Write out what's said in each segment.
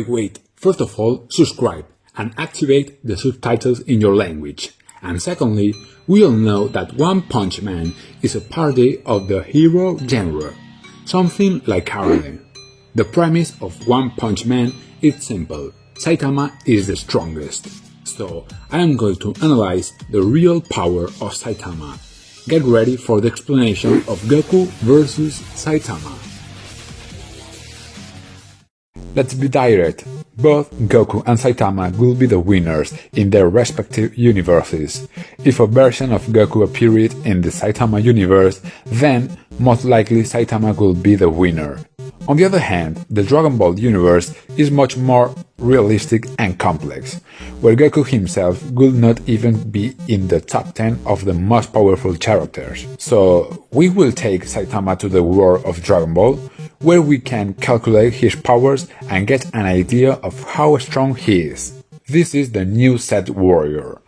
Wait. First of all, subscribe and activate the subtitles in your language. And secondly, we all know that One Punch Man is a parody of the hero genre, something like Harlem. The premise of One Punch Man is simple. Saitama is the strongest. So I am going to analyze the real power of Saitama. Get ready for the explanation of Goku versus Saitama. Let's be direct. Both Goku and Saitama will be the winners in their respective universes. If a version of Goku appeared in the Saitama universe, then most likely Saitama will be the winner. On the other hand, the Dragon Ball universe is much more realistic and complex, where Goku himself will not even be in the top 10 of the most powerful characters. So we will take Saitama to the world of Dragon Ball, where we can calculate his powers and get an idea of how strong he is. This is the new Set Warrior.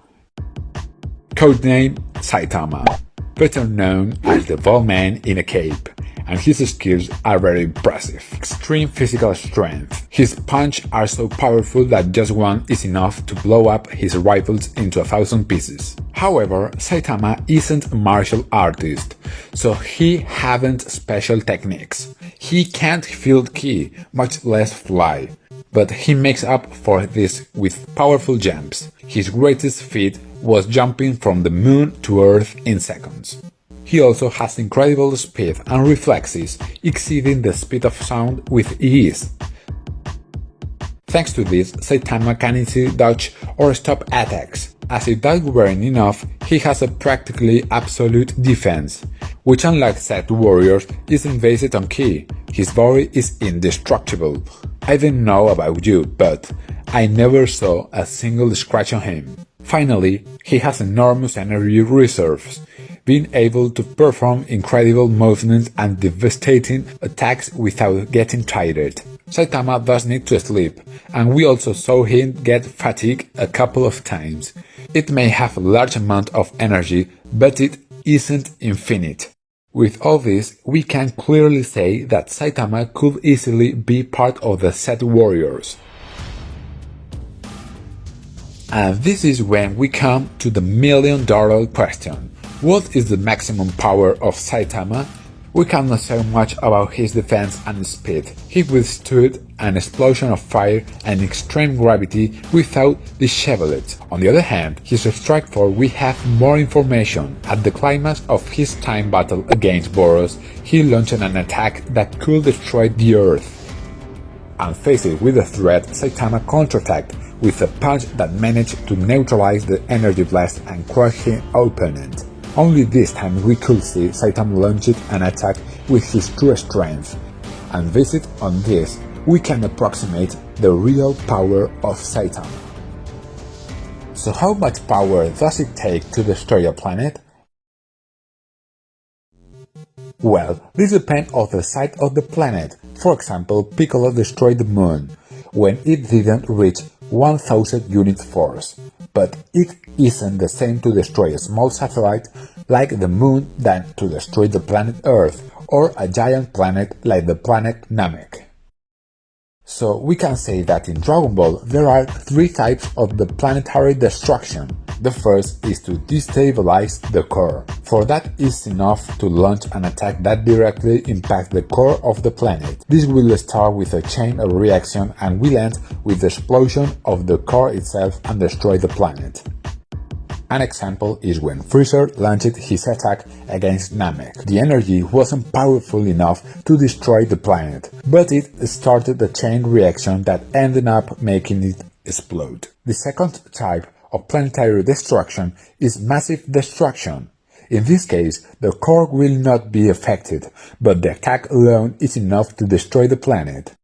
Codename Saitama, better known as the Ball Man in a Cape, and his skills are very impressive. Extreme physical strength. His punches are so powerful that just one is enough to blow up his rivals into 1,000 pieces. However, Saitama isn't a martial artist, so he haven't special techniques. He can't field ki, much less fly, but he makes up for this with powerful jumps. His greatest feat was jumping from the moon to Earth in seconds. He also has incredible speed and reflexes, exceeding the speed of sound with ease. Thanks to this, Saitama can easily dodge or stop attacks. As if that weren't enough, he has a practically absolute defense, which unlike Set Warriors isn't based on ki. His body is indestructible. I don't know about you, but I never saw a single scratch on him. Finally, he has enormous energy reserves, being able to perform incredible movements and devastating attacks without getting tired. Saitama does need to sleep, and we also saw him get fatigued a couple of times. It may have a large amount of energy, but it isn't infinite. With all this, we can clearly say that Saitama could easily be part of the Set Warriors. And this is when we come to the million-dollar question. What is the maximum power of Saitama? We cannot say much about his defense and speed. He withstood an explosion of fire and extreme gravity without disheveling. On the other hand, his strike force we have more information. At the climax of his time battle against Boros, he launched an attack that could destroy the Earth. And faced with the threat, Saitama counterattacked with a punch that managed to neutralize the energy blast and crush his opponent. Only this time we could see Saitama launch an attack with his true strength, and based on this, we can approximate the real power of Saitama. So how much power does it take to destroy a planet? Well, this depends on the size of the planet. For example, Piccolo destroyed the moon, when it didn't reach 1,000 unit force. But it isn't the same to destroy a small satellite like the moon than to destroy the planet Earth or a giant planet like the planet Namek. So we can say that in Dragon Ball there are three types of the planetary destruction. The first is to destabilize the core. For that is enough to launch an attack that directly impacts the core of the planet. This will start with a chain of reaction and will end with the explosion of the core itself and destroy the planet. An example is when Freezer launched his attack against Namek. The energy wasn't powerful enough to destroy the planet, but it started a chain reaction that ended up making it explode. The second type of planetary destruction is massive destruction. In this case, the core will not be affected, but the attack alone is enough to destroy the planet.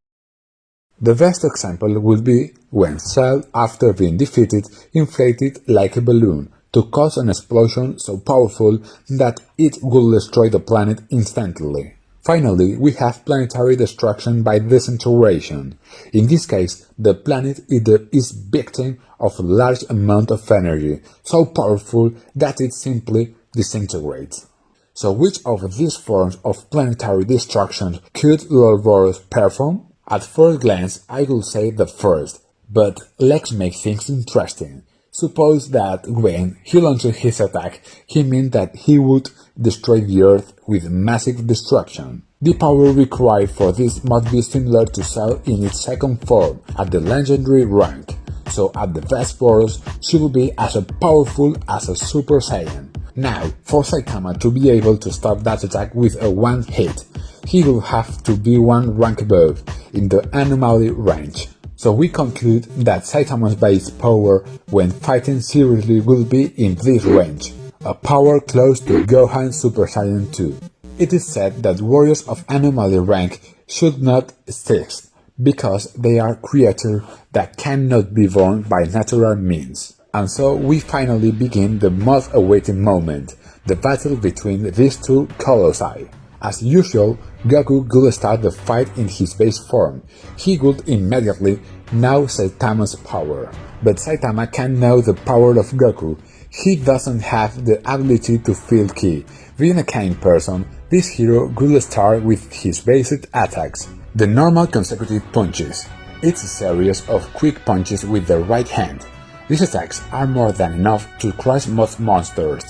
The best example would be when Cell, after being defeated, inflated like a balloon to cause an explosion so powerful that it will destroy the planet instantly. Finally, we have planetary destruction by disintegration. In this case, the planet is victim of a large amount of energy, so powerful that it simply disintegrates. So which of these forms of planetary destruction could Lord Boros perform? At first glance, I will say the first, but let's make things interesting. Suppose that when he launched his attack, he meant that he would destroy the Earth with massive destruction. The power required for this must be similar to Cell in its second form, at the legendary rank, so at the best force she will be as powerful as a Super Saiyan. Now, for Saitama to be able to stop that attack with a one hit, he will have to be one rank above, in the anomaly range. So we conclude that Saitama's base power when fighting seriously will be in this range, a power close to Gohan's Super Saiyan 2. It is said that warriors of anomaly rank should not exist, because they are creatures that cannot be born by natural means. And so we finally begin the most awaited moment, the battle between these two colossi. As usual, Goku could start the fight in his base form. He would immediately know Saitama's power. But Saitama can know the power of Goku. He doesn't have the ability to feel ki. Being a kind person, this hero could start with his basic attacks. The normal consecutive punches. It's a series of quick punches with the right hand. These attacks are more than enough to crush most monsters,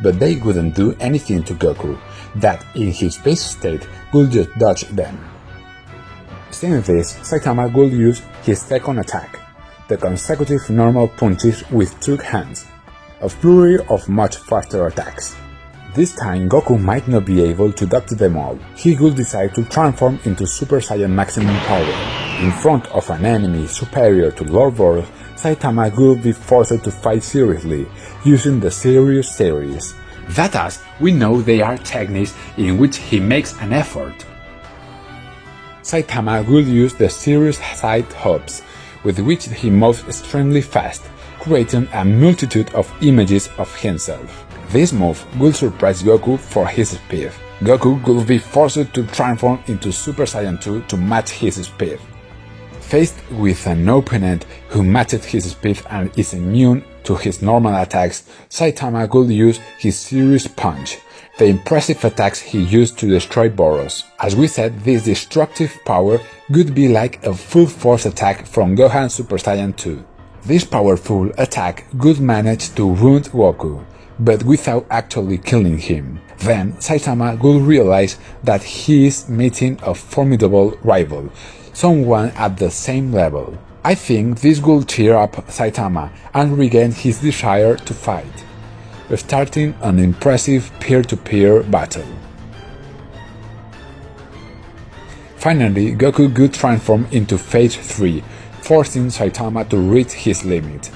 but they wouldn't do anything to Goku, that in his base state could just dodge them. Seeing this, Saitama would use his second attack, the consecutive normal punches with two hands, a flurry of much faster attacks. This time Goku might not be able to dodge them all. He would decide to transform into Super Saiyan maximum power. In front of an enemy superior to Lord Boros, Saitama would be forced to fight seriously, using the Serious series. That as, we know they are techniques in which he makes an effort. Saitama will use the Serious side hops, with which he moves extremely fast, creating a multitude of images of himself. This move will surprise Goku for his speed. Goku will be forced to transform into Super Saiyan 2 to match his speed. Faced with an opponent who matches his speed and is immune to his normal attacks, Saitama will use his Serious Punch, the impressive attacks he used to destroy Boros. As we said, this destructive power would be like a full force attack from Gohan Super Saiyan 2. This powerful attack would manage to wound Goku, but without actually killing him. Then Saitama will realize that he is meeting a formidable rival, someone at the same level. I think this will cheer up Saitama and regain his desire to fight, starting an impressive peer-to-peer battle. Finally, Goku would transform into Phase 3, forcing Saitama to reach his limit.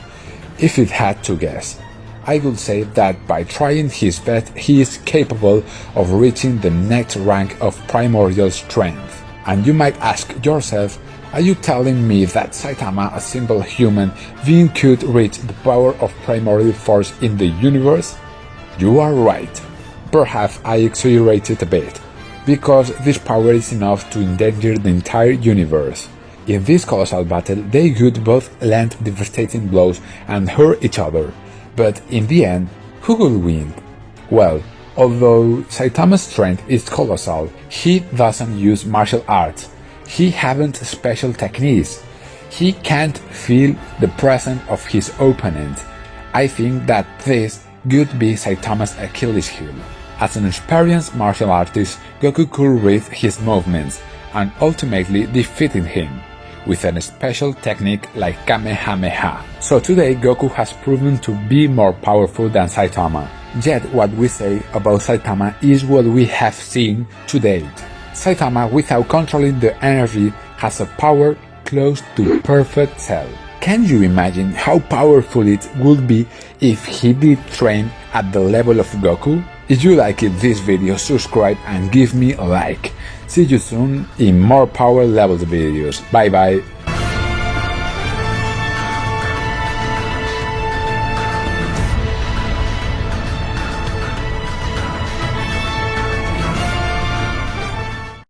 If it had to guess, I would say that by trying his best he is capable of reaching the next rank of primordial strength. And you might ask yourself, are you telling me that Saitama, a simple human being, could reach the power of primordial force in the universe? You are right. Perhaps I exaggerated a bit, because this power is enough to endanger the entire universe. In this colossal battle, they would both land devastating blows and hurt each other. But in the end, who will win? Well, although Saitama's strength is colossal, he doesn't use martial arts. He hasn't special techniques. He can't feel the presence of his opponent. I think that this could be Saitama's Achilles heel. As an experienced martial artist, Goku could read his movements and ultimately defeating him with a special technique like Kamehameha. So today Goku has proven to be more powerful than Saitama. Yet what we say about Saitama is what we have seen to date. Saitama, without controlling the energy, has a power close to perfect Cell. Can you imagine how powerful it would be if he did train at the level of Goku? If you liked this video, subscribe and give me a like. See you soon in more Power Levels videos. Bye bye.